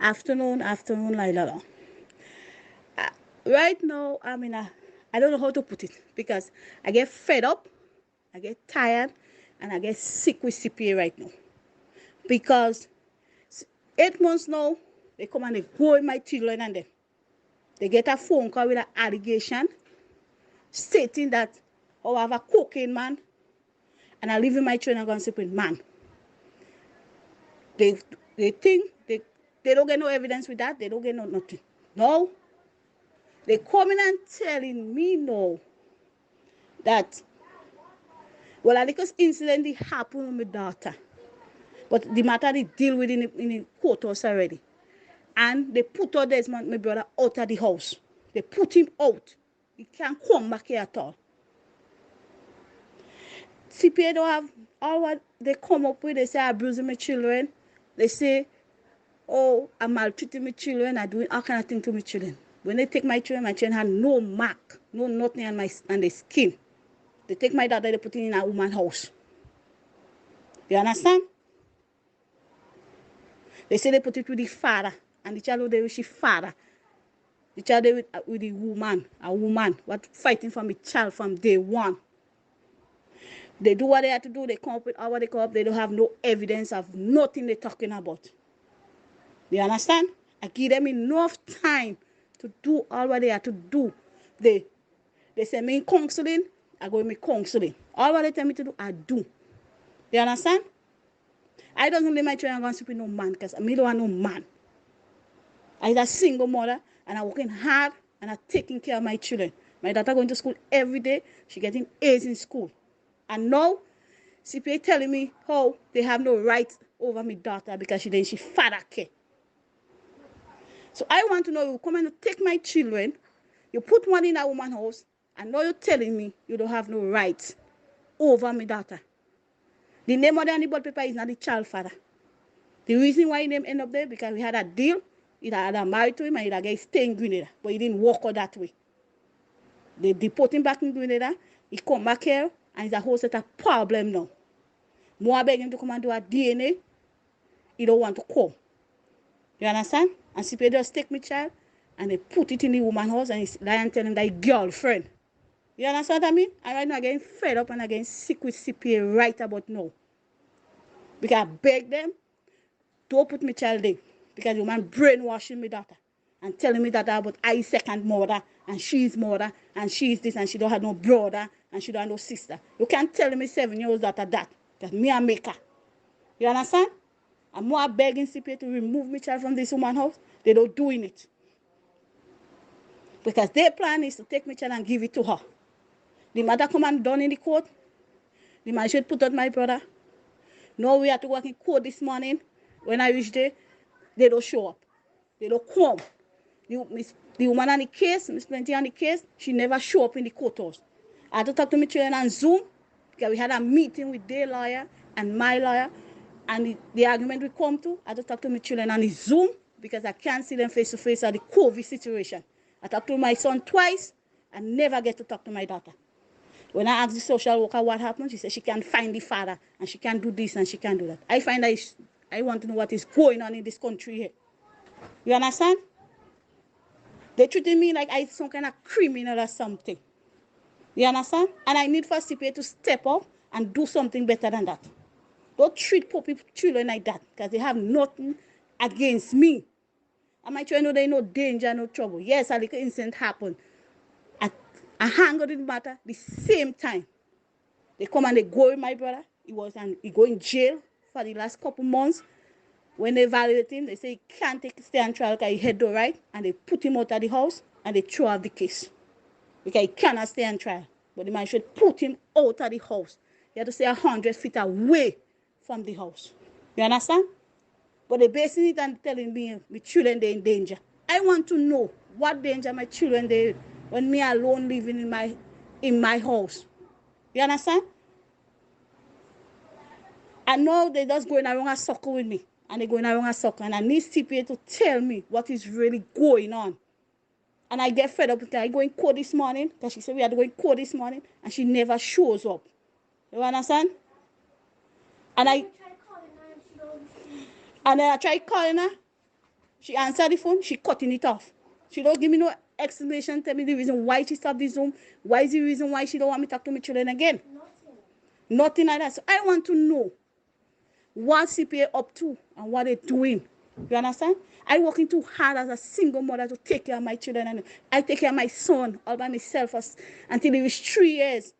Afternoon, Laila. Uh, right now, I don't know how to put it because I get fed up, I get tired, and I get sick with CPA right now. Because 8 months now, they come and they go in my children and they get a phone call with an allegation stating that, oh, I have a cocaine man and I live in my children and go and sleep with man. They they think they don't get no evidence with that, they don't get no nothing. No, they coming and telling me no that well I because incident happened with my daughter. But the matter they deal with in the courthouse already. And they put all this my brother out of the house. They put him out. He can't come back here at all. CPA don't have all what they come up with. They say I'm abusing my children. They say, oh, I'm maltreating my children. I'm doing all kind of things to my children. When they take my children have no mark, no nothing on the skin. They take my daughter, they put it in a woman's house. You understand? They say they put it with the father. And the child there with the father. The child there with the woman. A woman. What fighting for my child from day one. They do what they have to do. They come up with what they come up. They don't have no evidence of nothing they're talking about. You understand? I give them enough time to do all what they have to do. They send me in counseling. I go in my counseling. All what they tell me to do, I do. You understand? I don't leave my children going to sleep with no man because I don't want no man. I'm a single mother and I'm working hard and I'm taking care of my children. My daughter going to school every day. She getting A's in school. And now, CPA telling me how they have no right over my daughter because she father care. So I want to know, you come and take my children, you put one in a woman's house, and now you're telling me you don't have no rights over my daughter. The name of the blood paper is not the child father. The reason why he name end up there, because we had a deal, he had married to him and he had stay in Grenada, but he didn't work out that way. They deport him back in Grenada, he come back here, and it's a whole set of problem now. More beg him to come and do a DNA, he don't want to come. You understand? And CPA just take my child and they put it in the woman's house and he's lying and telling that girlfriend. You understand what I mean? And right now I'm getting fed up and I'm getting sick with CPA right about now. Because I beg them, don't put my child there. Because the woman brainwashing my daughter and telling me that about I second mother and she's mother and she's this and she don't have no brother and she don't have no sister. You can't tell me 7 years that that. Because me and make her. You understand? I'm more begging CPA to remove my child from this woman's house. They don't doing it. Because their plan is to take my child and give it to her. The mother come and done in the court. The man should put out my brother. No, we have to work in court this morning. When I reach there, they don't show up. They don't come. The woman on the case, Miss Plenty on the case, she never show up in the courthouse. I had to talk to my children on Zoom because we had a meeting with their lawyer and my lawyer. And the argument we come to, I had to talk to my children on the Zoom because I can't see them face to face at the COVID situation. I talked to my son twice and never get to talk to my daughter. When I asked the social worker what happened, she said she can't find the father and she can't do this and she can't do that. I want to know what is going on in this country here. You understand? They treating me like I'm some kind of criminal or something. You understand? And I need for CPA to step up and do something better than that. Don't treat poor children like that because they have nothing against me. And my children know there ain't no danger, no trouble. Yes, a little incident happened. I hang on the matter the same time. They come and they go with my brother. He go in jail for the last couple months. When they evaluate him, they say he can't stay on trial because he had no right. And they put him out of the house and they throw out the case. Because he cannot stay on trial. But the man should put him out of the house. He had to stay 100 feet away from the house. You understand? But they're basing it and telling me my children they're in danger. I want to know what danger my children they when me alone living in my house. You understand? I know they just going around a circle with me. And they're going around a circle. And I need CPA to tell me what is really going on. And I get fed up because I go in court this morning. Because she said we had to go in court this morning. And she never shows up. You understand? And I tried calling her. She answered the phone, she cutting it off. She don't give me no explanation, tell me the reason why she stopped the Zoom. Why is the reason why she don't want me to talk to my children again? Nothing like that. So I want to know what CPA up to and what they're doing. You understand? I working too hard as a single mother to take care of my children, and I take care of my son all by myself until he was 3 years.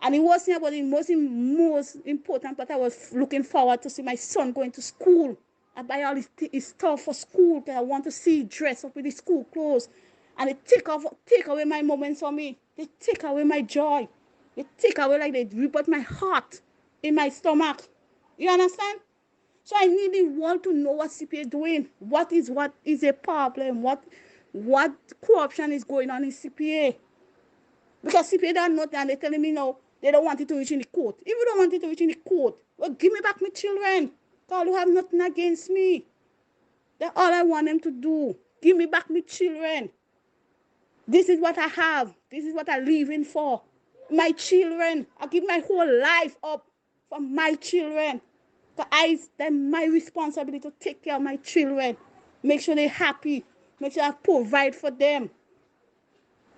And it wasn't about the most important, but I was looking forward to see my son going to school. I buy all his stuff for school because I want to see dress up with his school clothes. And they take away my moments from me. They take away my joy. They take away, like they rip out my heart in my stomach. You understand? So I need the world to know what CPA is doing. What is a problem? What corruption is going on in CPA? Because CPA don't know, and they're telling me no, they don't want it to reach in the court. If you don't want it to reach in the court, well, give me back my children. God, you have nothing against me. That's all I want them to do. Give me back my children. This is what I have. This is what I live in for. My children. I give my whole life up for my children. That's my responsibility to take care of my children. Make sure they're happy. Make sure I provide for them.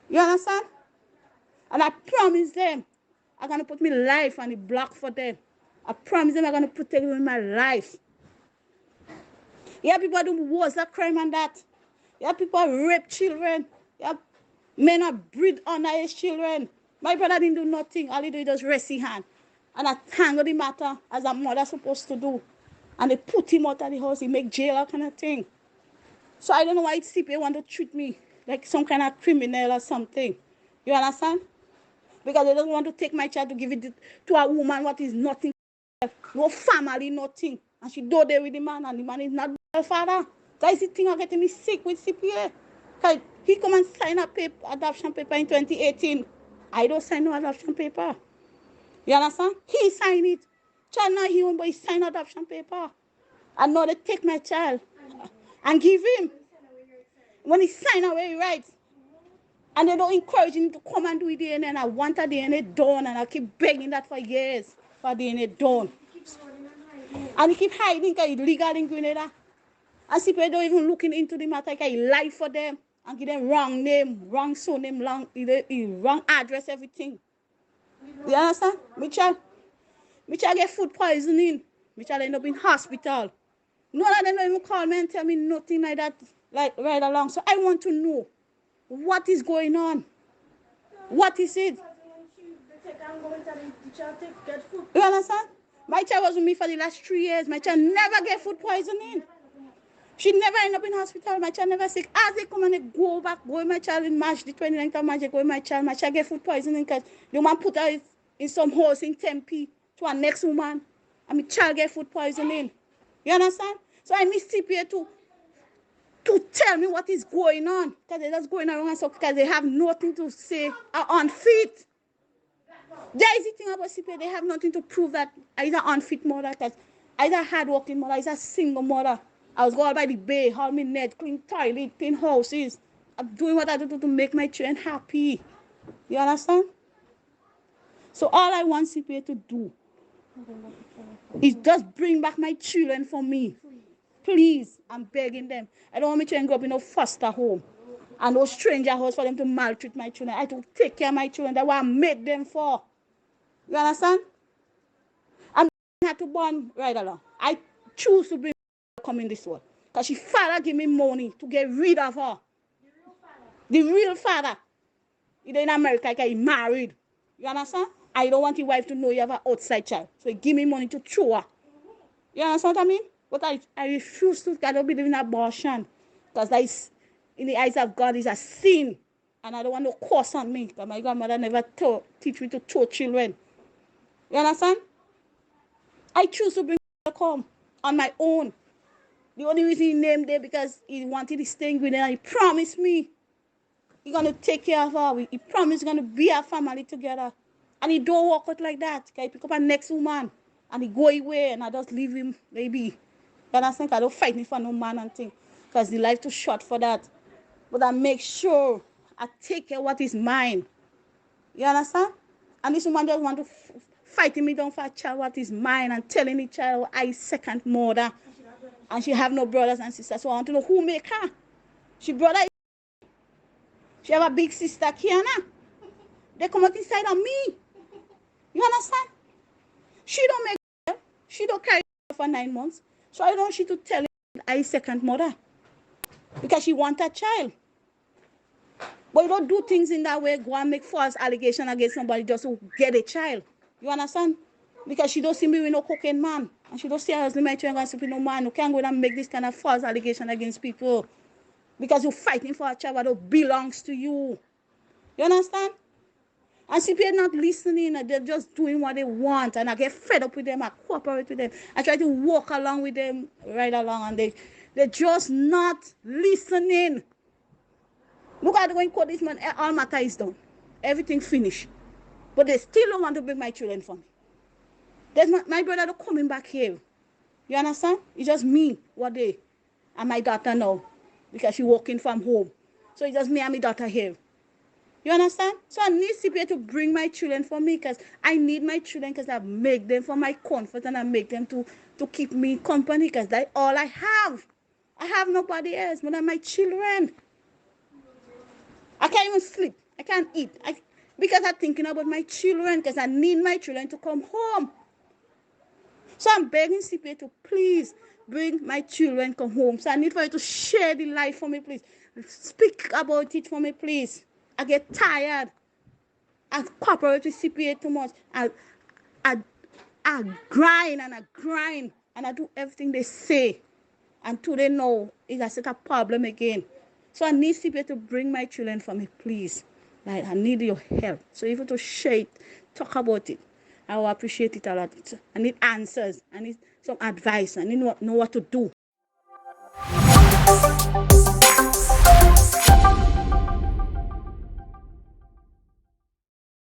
You understand? And I promise them I'm going to put my life on the block for them. I promise them I'm going to protect them in my life. Yeah, people do worse that crime and that. Yeah, people rape children. Yeah, men are breed underage children. My brother didn't do nothing. All he did was rest his hand. And I tangle the matter as a mother supposed to do. And they put him out of the house. He make jail, that kind of thing. So I don't know why CPA want to treat me like some kind of criminal or something. You understand? Because they don't want to take my child to give it to a woman what is nothing. No family, nothing. And she do there with the man, and the man is not her father. That is the thing that getting me sick with CPA. Because he come and sign a adoption paper in 2018. I don't sign no adoption paper. You understand? He signed it. Child not human, but he signed adoption paper. And now they take my child and give him. When he sign away rights. And they don't encourage him to come and do it DNA. And I want a DNA done. And I keep begging that for years for DNA done. And he keep hiding because he's legal in Grenada. And CPA don't even looking into the matter because he lie for them and give them wrong name, wrong surname, wrong address, everything. You understand? My child get food poisoning. My child end up in hospital. None of them don't even call me and tell me nothing like that, like right along. So I want to know what is going on. What is it? You understand? My child was with me for the last 3 years. My child never get food poisoning. She never end up in hospital. My child never sick. As they come and they go back, go with my child in March, the 29th of March, they go with my child get food poisoning because the woman put her in some house in Tempe to her next woman. And my child get food poisoning. You understand? So I need CPA to tell me what is going on. Because they're just going around so because they have nothing to say are unfit. There is the thing about CPA, they have nothing to prove that either unfit mother, because either hardworking mother, either single mother. I was going by the bay, hold me net, clean toilet, clean houses. I'm doing what I do to make my children happy. You understand? So all I want CPA to do is just bring back my children for me. Please, I'm begging them. I don't want my children to grow up in no foster home and no stranger house for them to maltreat my children. I have to take care of my children. That's what I made them for. You understand? I'm not to born right along. I choose to bring her come in this world. Because she father give me money to get rid of her. The real father. He's in America because he married. You understand? I don't want your wife to know you have an outside child. So he give me money to throw her. You understand what I mean? But I refuse to, I don't believe in abortion. Because that is, in the eyes of God, is a sin. And I don't want no curse on me. Because my grandmother never teach me to throw children. You understand? I choose to bring her come on my own. The only reason he named her because he wanted to stay in Grenada. He promised me he's going to take care of her. He promised he's going to be our family together. And he don't walk out like that. He pick up a next woman. And he go away and I just leave him, maybe. But I think I don't fight me for no man and thing. Because the life too short for that. But I make sure I take care of what is mine. You understand? And this woman just want to fighting me down for a child what is mine and telling the child I second mother. And she have no brothers and sisters. So I want to know who make her. She brother. She have a big sister, Kiana. They come out inside of me. You understand? She don't make her. She don't carry her for 9 months. So I don't want she to tell her I second mother. Because she want a child. But you don't do things in that way, go and make false allegation against somebody just to get a child. You understand? Because she don't see me with no cocaine man. And she don't see her husband, my children, and no man who can go and make this kind of false allegation against people. Because you're fighting for a child that belongs to you. You understand? And CPA not listening, and they're just doing what they want. And I get fed up with them, I cooperate with them. I try to walk along with them, right along, and they're just not listening. Look at the way this man, all matter is done. Everything finished. But they still don't want to bring my children for me. There's my brother not coming back here. You understand? It's just me, what they, and my daughter now. Because she working from home. So it's just me and my daughter here. You understand? So I need CPA to bring my children for me because I need my children because I make them for my comfort and I make them to keep me company because that's all I have. I have nobody else more than my children. I can't even sleep. I can't eat. Because I'm thinking about my children because I need my children to come home. So I'm begging CPA to please bring my children come home. So I need for you to share the life for me, please. Speak about it for me, please. I get tired. I cooperate with CPA too much. I grind and I grind and I do everything they say. And today now is a set of problem again. So I need CPA to bring my children for me, please. Like I need your help. So if you to share it, talk about it. I will appreciate it a lot. I need answers. I need some advice. I need to know what to do.